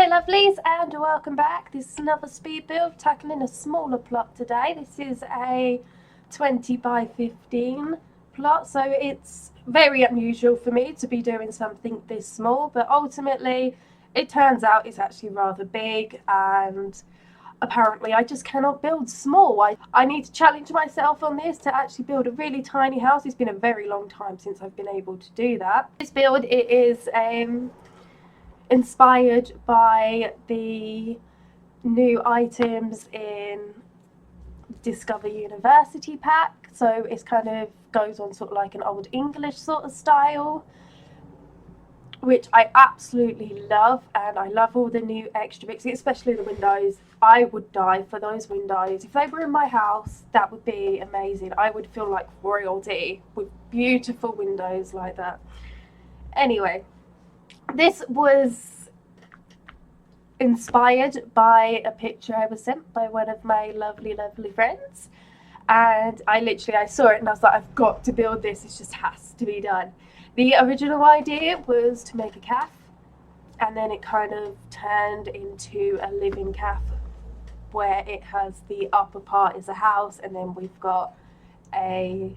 lovelies, and welcome back. This is another speed build, tackling a smaller plot today. This is a 20 by 15 plot, so it's very unusual for me to be doing something this small, but ultimately it turns out it's actually rather big, and apparently I just cannot build small. I need to challenge myself on this to actually build a really tiny house. It's been a very long time since I've been able to do that. This build, it is inspired by the new items in Discover University pack, so it's kind of goes on sort of like an old English sort of style, which I absolutely love, and I love all the new extra bits, especially the windows. I would die for those windows. If they were in my house, that would be amazing. I would feel like royalty with beautiful windows like that. Anyway, this was inspired by a picture I was sent by one of my lovely friends, and I saw it and I was like, I've got to build this. It just has to be done. The original idea was to make a cafe, and then it kind of turned into a living cafe where it has the upper part is a house, and then we've got a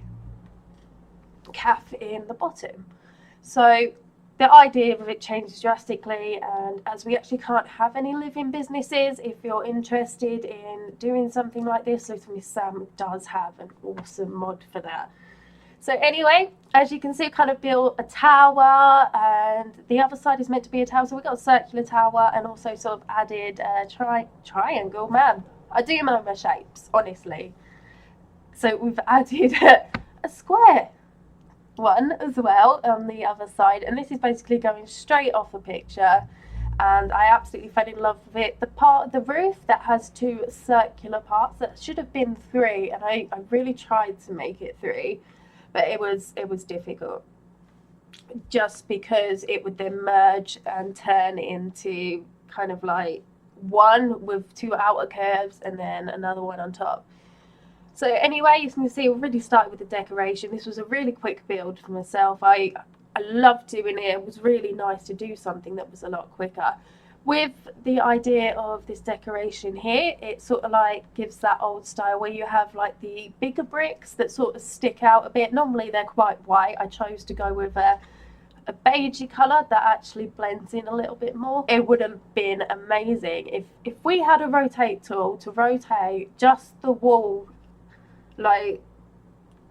cafe in the bottom. So the idea of it changes drastically, and as we actually can't have any living businesses, if you're interested in doing something like this, so Miss Sam does have an awesome mod for that. So anyway, as you can see, kind of built a tower, and the other side is meant to be a tower, so we've got a circular tower, and also sort of added a triangle. Man, I do know my shapes, honestly. So we've added a square one as well on the other side, and this is basically going straight off a picture, and I absolutely fell in love with it. The part of the roof that has two circular parts, that should have been three, and I really tried to make it three, but it was difficult, just because it would then merge and turn into kind of like one with two outer curves and then another one on top. So anyway, you can see, we've already started with the decoration. This was a really quick build for myself. I loved doing it. It was really nice to do something that was a lot quicker. With the idea of this decoration here, it sort of like gives that old style where you have like the bigger bricks that sort of stick out a bit. Normally they're quite white. I chose to go with a beigey colour that actually blends in a little bit more. It would have been amazing if we had a rotate tool to rotate just the wall, like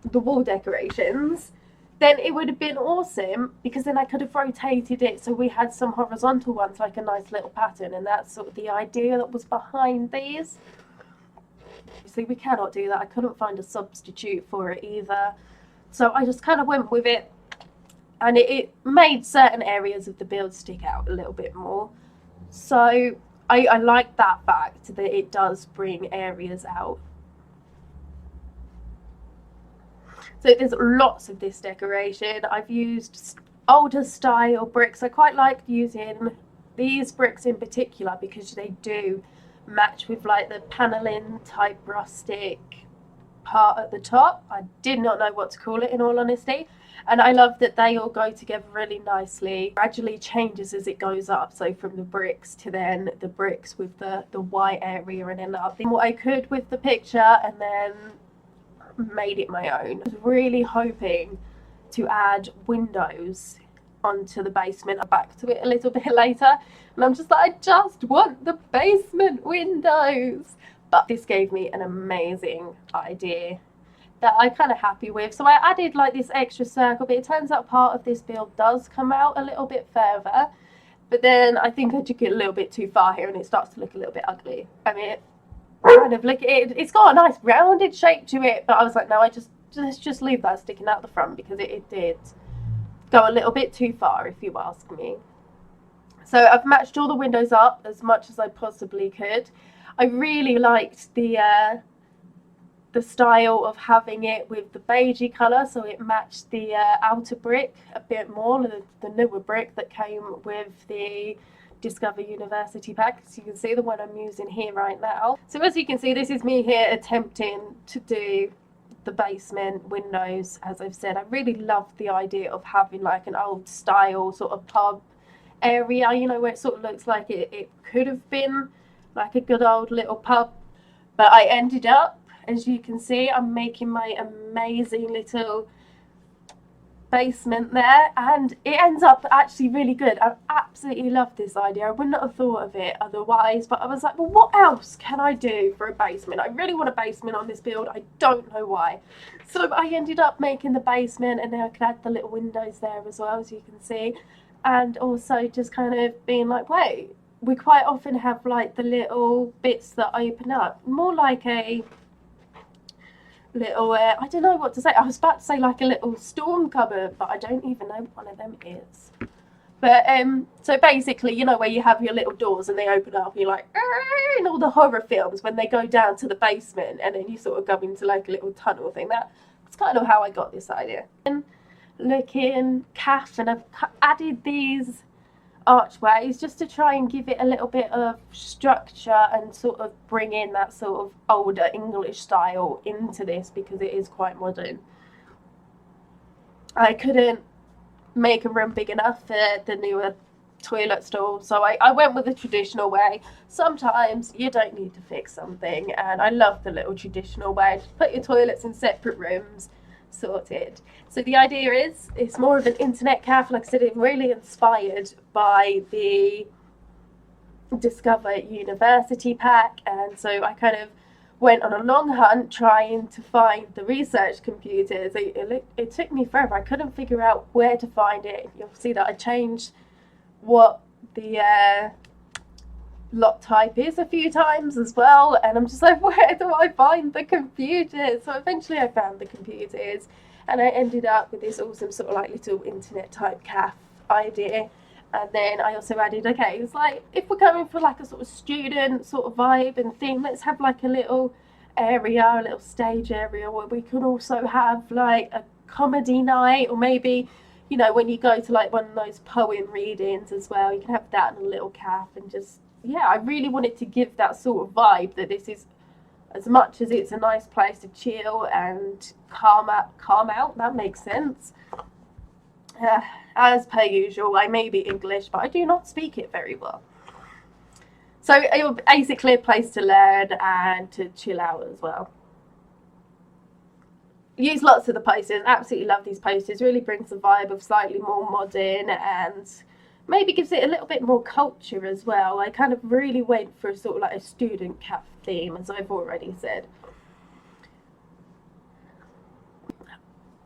the wall decorations, then it would have been awesome, because then I could have rotated it so we had some horizontal ones, like a nice little pattern, and that's sort of the idea that was behind these. See, we cannot do that. I couldn't find a substitute for it either, so I just kind of went with it, and it made certain areas of the build stick out a little bit more. So I like that fact that it does bring areas out. So there's lots of this decoration. I've used older style bricks. I quite like using these bricks in particular because they do match with like the paneling type rustic part at the top. I did not know what to call it, in all honesty. And I love that they all go together really nicely. Gradually changes as it goes up. So from the bricks to then the bricks with the white area, and then up what I could with the picture, and then made it my own. I was really hoping to add windows onto the basement. I'll back to it a little bit later, and I'm just like, I just want the basement windows. But this gave me an amazing idea that I'm kind of happy with. So I added like this extra circle, but it turns out part of this build does come out a little bit further, but then I think I took it a little bit too far here and it starts to look a little bit ugly. I mean, kind of look at it, it's got a nice rounded shape to it, but I was like, no, let's just leave that sticking out the front, because it did go a little bit too far, if you ask me. So I've matched all the windows up as much as I possibly could. I really liked the style of having it with the beigey colour, so it matched the outer brick a bit more, the newer brick that came with the Discover University pack. So you can see the one I'm using here right now. So as you can see, this is me here attempting to do the basement windows. As I've said, I really love the idea of having like an old style sort of pub area, you know, where it sort of looks like it could have been like a good old little pub. But I ended up, as you can see, I'm making my amazing little basement there, and it ends up actually really good. I absolutely love this idea. I wouldn't have thought of it otherwise, but I was like, well, what else can I do for a basement? I really want a basement on this build. I don't know why. So I ended up making the basement, and then I could add the little windows there as well, as you can see. And also just kind of being like, wait, we quite often have like the little bits that open up, more like a little I don't know what to say. I was about to say like a little storm cupboard, but I don't even know what one of them is. But so basically, you know, where you have your little doors and they open up, and you're like, in all the horror films when they go down to the basement and then you sort of go into like a little tunnel thing. That's kind of how I got this idea. And looking calf, and I've added these archways just to try and give it a little bit of structure and sort of bring in that sort of older English style into this, because it is quite modern. I couldn't make a room big enough for the newer toilet stall, so I went with the traditional way. Sometimes you don't need to fix something, and I love the little traditional way. Just put your toilets in separate rooms, sorted. So the idea is, it's more of an internet cafe. Like I said, it's really inspired by the Discover University pack, and so I kind of went on a long hunt trying to find the research computers. It took me forever. I couldn't figure out where to find it. You'll see that I changed what the lot type is a few times as well, and I'm just like, where do I find the computers? So eventually I found the computers, and I ended up with this awesome sort of like little internet type cafe idea. And then I also added, okay, it's like, if we're going for like a sort of student sort of vibe and theme, let's have like a little area, a little stage area where we can also have like a comedy night, or maybe, you know, when you go to like one of those poem readings as well, you can have that in a little cafe. And just, yeah, I really wanted to give that sort of vibe, that this is, as much as it's a nice place to chill and calm out, that makes sense. As per usual, I may be English, but I do not speak it very well. So it was basically a place to learn and to chill out as well. Use lots of the posters, absolutely love these posters, really brings the vibe of slightly more modern, and maybe gives it a little bit more culture as well. I kind of really went for sort of like a student cafe theme, as I've already said.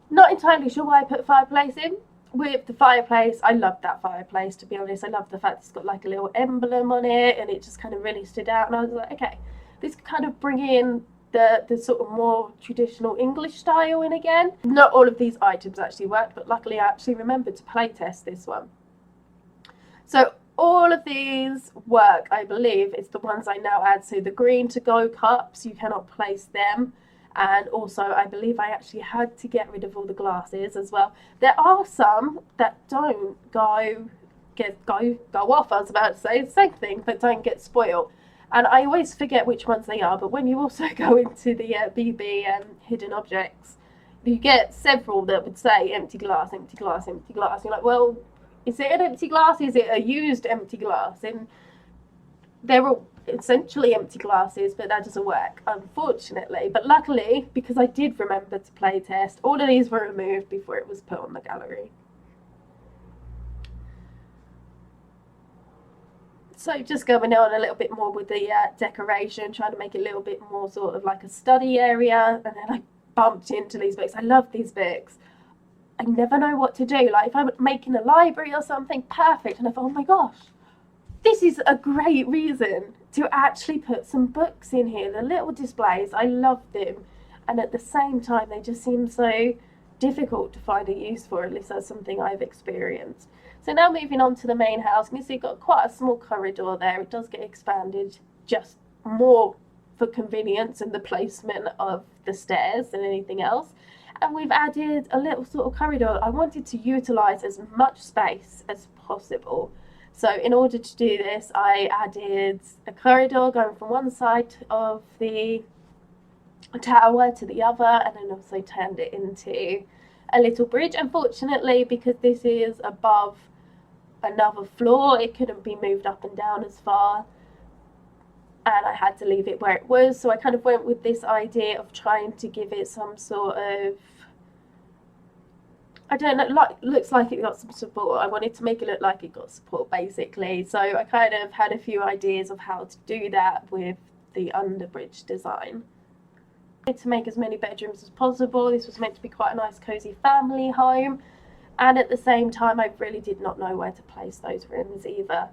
Not entirely sure why I put fireplace in. With the fireplace, I love that fireplace, to be honest. I love the fact it's got like a little emblem on it, and it just kind of really stood out. And I was like, okay, this could kind of bring in the sort of more traditional English style in again. Not all of these items actually worked, but luckily I actually remembered to play test this one. So all of these work, I believe. It's the ones I now add. So the green to-go cups, you cannot place them. And also, I believe I actually had to get rid of all the glasses as well. There are some that don't go off, I was about to say, the same thing, but don't get spoiled. And I always forget which ones they are, but when you also go into the BB and hidden objects, you get several that would say empty glass, empty glass, empty glass. You're like, well, is it an empty glass? Is it a used empty glass? And they're all essentially empty glasses, but that doesn't work, unfortunately. But luckily, because I did remember to play test, all of these were removed before it was put on the gallery. So just going on a little bit more with the decoration, trying to make it a little bit more sort of like a study area. And then I bumped into these books. I love these books. I never know what to do. Like if I'm making a library or something, perfect. And I thought, oh my gosh, this is a great reason to actually put some books in here. The little displays, I love them. And at the same time, they just seem so difficult to find a use for, at least that's something I've experienced. So now moving on to the main house, you can see you've got quite a small corridor there. It does get expanded just more for convenience and the placement of the stairs than anything else. And we've added a little sort of corridor. I wanted to utilise as much space as possible. So in order to do this, I added a corridor going from one side of the tower to the other, and then also turned it into a little bridge. Unfortunately, because this is above another floor. It couldn't be moved up and down as far, and I had to leave it where it was. So I kind of went with this idea of trying to give it some sort of, I don't know, like, looks like it got some support. I wanted to make it look like it got support, basically. So I kind of had a few ideas of how to do that with the underbridge design. To make as many bedrooms as possible. This was meant to be quite a nice cozy family home, and at the same time I really did not know where to place those rooms either.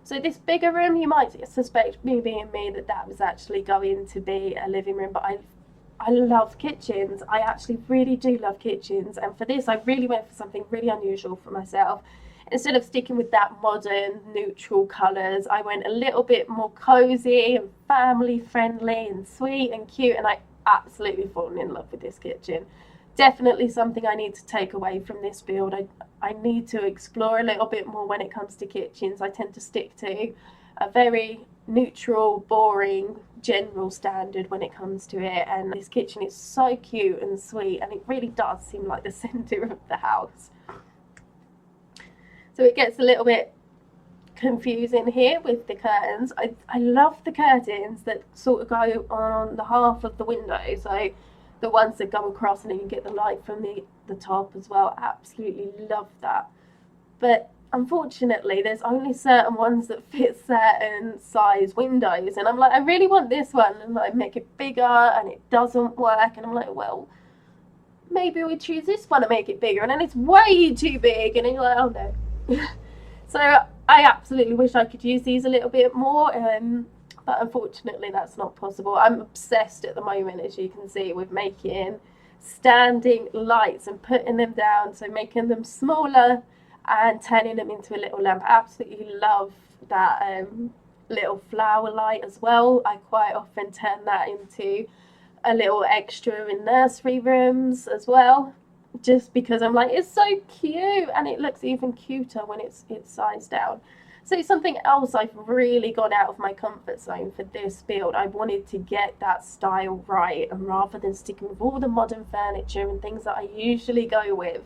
So this bigger room, you might suspect, me being me, that was actually going to be a living room, but I love kitchens. I actually really do love kitchens, and for this I really went for something really unusual for myself. Instead of sticking with that modern neutral colours, I went a little bit more cozy and family friendly and sweet and cute, and I absolutely fallen in love with this kitchen. Definitely something I need to take away from this build. I need to explore a little bit more when it comes to kitchens. I tend to stick to a very neutral, boring, general standard when it comes to it, and this kitchen is so cute and sweet, and it really does seem like the centre of the house. So it gets a little bit confusing here with the curtains. I love the curtains that sort of go on the half of the window, so the ones that go across and then you get the light from the top as well. Absolutely love that. But unfortunately there's only certain ones that fit certain size windows, and I'm like, I really want this one, and I make it bigger and it doesn't work, and I'm like, well, maybe we choose this one and make it bigger, and then it's way too big, and then you're like, oh no. So I absolutely wish I could use these a little bit more, but unfortunately that's not possible. I'm obsessed at the moment, as you can see, with making standing lights and putting them down, so making them smaller and turning them into a little lamp. I absolutely love that little flower light as well. I quite often turn that into a little extra in nursery rooms as well, just because I'm like, it's so cute, and it looks even cuter when it's sized down. So something else, I've really gone out of my comfort zone for this build. I wanted to get that style right, and rather than sticking with all the modern furniture and things that I usually go with,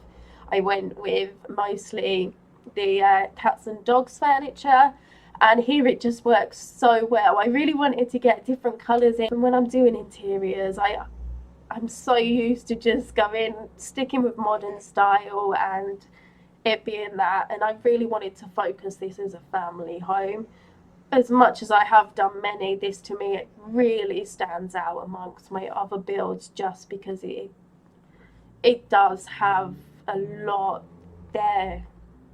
I went with mostly the cats and dogs furniture, and here it just works so well. I really wanted to get different colours in, and when I'm doing interiors, I'm so used to just sticking with modern style and it being that, and I really wanted to focus this as a family home. As much as I have done many, this to me, it really stands out amongst my other builds, just because it does have a lot there.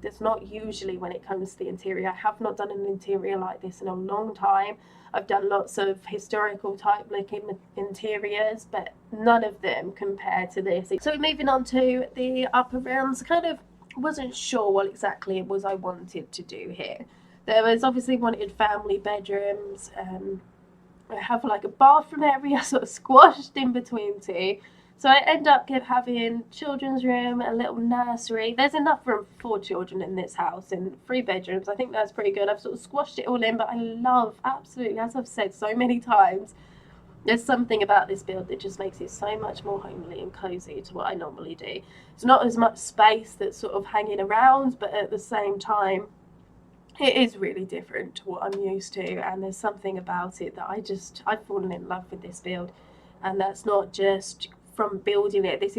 There's not usually when it comes to the interior. I have not done an interior like this in a long time. I've done lots of historical type looking interiors, but none of them compare to this. So moving on to the upper rooms, kind of wasn't sure what exactly it was I wanted to do here. There was obviously wanted family bedrooms. I have like a bathroom area sort of squashed in between two. So I end up having children's room, a little nursery. There's enough room for 4 children in this house, and 3 bedrooms. I think that's pretty good. I've sort of squashed it all in, but I love, absolutely, as I've said so many times, there's something about this build that just makes it so much more homely and cozy to what I normally do. It's not as much space that's sort of hanging around, but at the same time, it is really different to what I'm used to, and there's something about it that I've fallen in love with this build. And that's not just from building it. This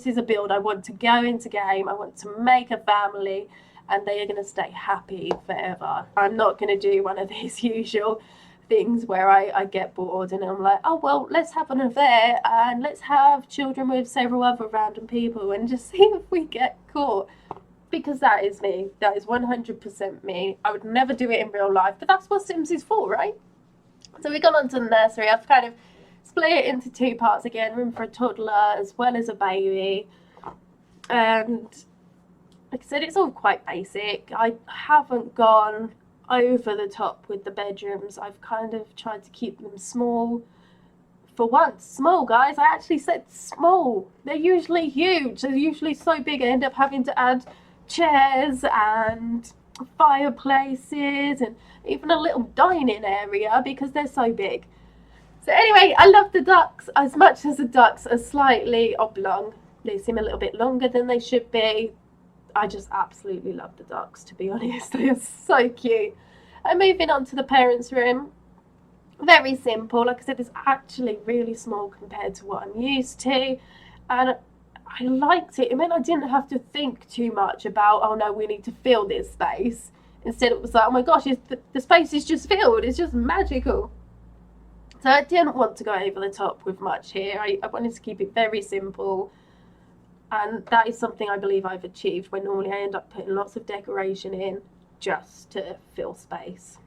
is a build I want to go into game. I want to make a family, and they are going to stay happy forever. I'm not going to do one of these usual things where I get bored and I'm like, oh well, let's have an affair and let's have children with several other random people and just see if we get caught. Because that is me. That is 100% me. I would never do it in real life, but that's what Sims is for, right? So we got on to the nursery. I've kind of split it into 2 parts again, room for a toddler as well as a baby. And like I said, it's all quite basic. I haven't gone over the top with the bedrooms. I've kind of tried to keep them small. For once, small, guys. I actually said small. They're usually huge. They're usually so big I end up having to add chairs and fireplaces and even a little dining area because they're so big. So anyway, I love the ducks. As much as the ducks are slightly oblong, they seem a little bit longer than they should be, I just absolutely love the ducks, to be honest. They are so cute. And moving on to the parents' room. Very simple. Like I said, it's actually really small compared to what I'm used to. And I liked it. It meant I didn't have to think too much about, oh no, we need to fill this space. Instead, it was like, oh my gosh, the space is just filled. It's just magical. So I didn't want to go over the top with much here. I wanted to keep it very simple. And that is something I believe I've achieved, when normally I end up putting lots of decoration in just to fill space.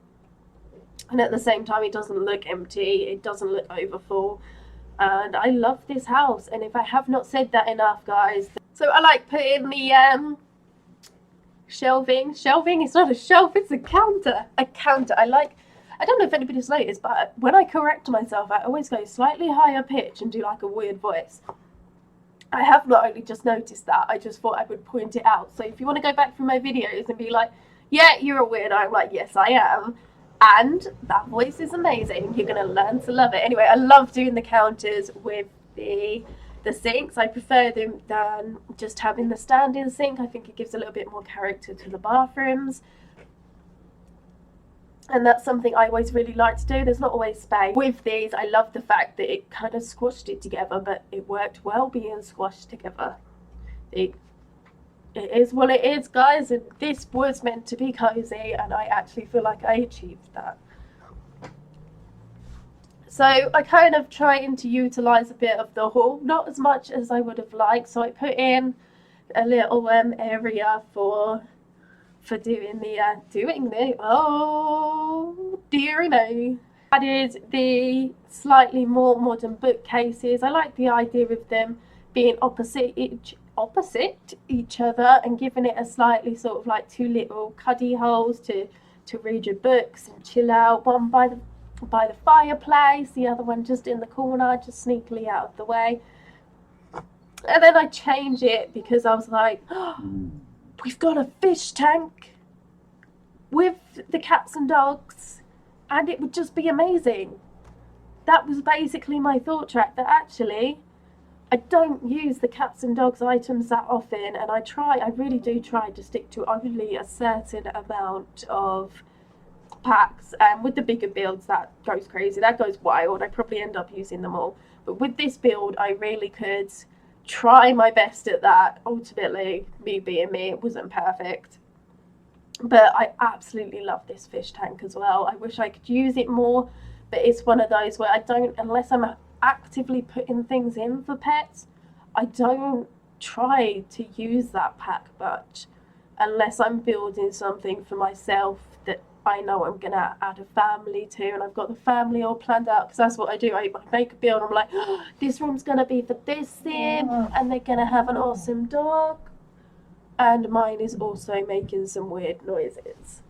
And at the same time, it doesn't look empty. It doesn't look overfull. And I love this house. And if I have not said that enough, guys. So I like putting the shelving. Shelving, it's not a shelf, it's a counter. A counter. I don't know if anybody's noticed, but when I correct myself, I always go slightly higher pitch and do like a weird voice. I have not only just noticed that, I just thought I would point it out. So if you want to go back through my videos and be like, yeah, you're a weirdo, I'm like, yes, I am. And that voice is amazing. You're going to learn to love it. Anyway, I love doing the counters with the sinks. I prefer them than just having the standing sink. I think it gives a little bit more character to the bathrooms. And that's something I always really like to do. There's not always space. With these, I love the fact that it kind of squashed it together, but it worked well being squashed together. It is what it is, guys, and this was meant to be cozy, and I actually feel like I achieved that. So I kind of trying to utilise a bit of the hall, not as much as I would have liked. So I put in a little area for doing the oh dear me. Added the slightly more modern bookcases. I like the idea of them being opposite each other and giving it a slightly sort of like two little cuddy holes to read your books and chill out. One by the fireplace, the other one just in the corner, just sneakily out of the way. And then I changed it because I was like, oh, we've got a fish tank with the cats and dogs, and it would just be amazing. That was basically my thought track, that actually I don't use the cats and dogs items that often, and I really do try to stick to only a certain amount of packs. And with the bigger builds, that goes crazy, that goes wild. I probably end up using them all. But with this build, I really could try my best at that. Ultimately, me being me, it wasn't perfect. But I absolutely love this fish tank as well. I wish I could use it more, but it's one of those where I don't, unless I'm actively putting things in for pets, I don't try to use that pack much unless I'm building something for myself that I know I'm going to add a family to, and I've got the family all planned out, because that's what I do. I make a build, I'm like, oh, this room's going to be for this sim, and they're going to have an awesome dog, and mine is also making some weird noises.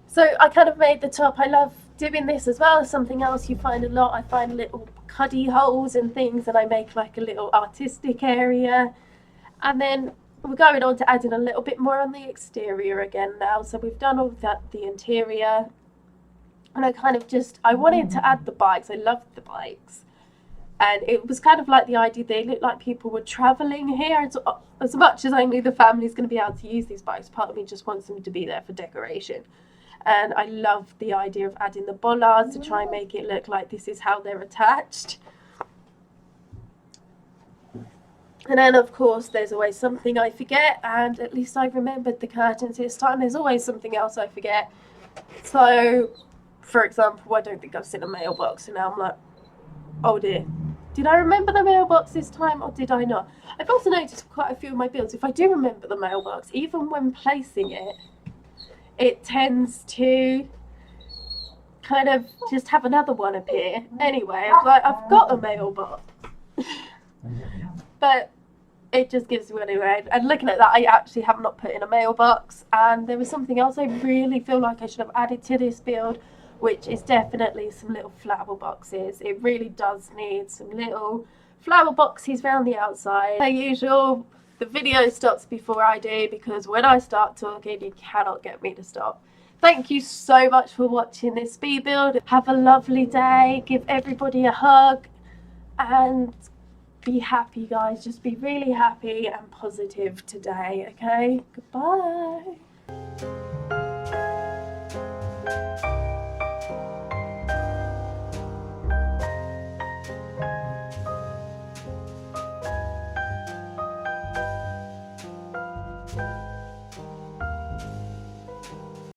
So I kind of made the top. I love doing this as well. Something else you find a lot, I find little cuddy holes and things, and I make like a little artistic area. And then we're going on to adding a little bit more on the exterior again now. So we've done all of that, the interior, and I wanted to add the bikes. I loved the bikes, and it was kind of like the idea, they looked like people were traveling here. As much as I knew the family's going to be able to use these bikes, part of me just wants them to be there for decoration. And I love the idea of adding the bollards to try and make it look like this is how they're attached. And then, of course, there's always something I forget, and at least I remembered the curtains this time. There's always something else I forget. So, for example, I don't think I've seen a mailbox, and now I'm like, oh dear. Did I remember the mailbox this time, or did I not? I've also noticed for quite a few of my builds, if I do remember the mailbox, even when placing it, it tends to kind of just have another one appear. Anyway, I'm like, I've got a mailbox. But it just gives me anyway. And looking at that, I actually have not put in a mailbox. And there was something else I really feel like I should have added to this build, which is definitely some little flower boxes. It really does need some little flower boxes around the outside. As usual, the video stops before I do, because when I start talking, you cannot get me to stop. Thank you so much for watching this speed build. Have a lovely day. Give everybody a hug, and be happy, guys. Just be really happy and positive today, okay? Goodbye.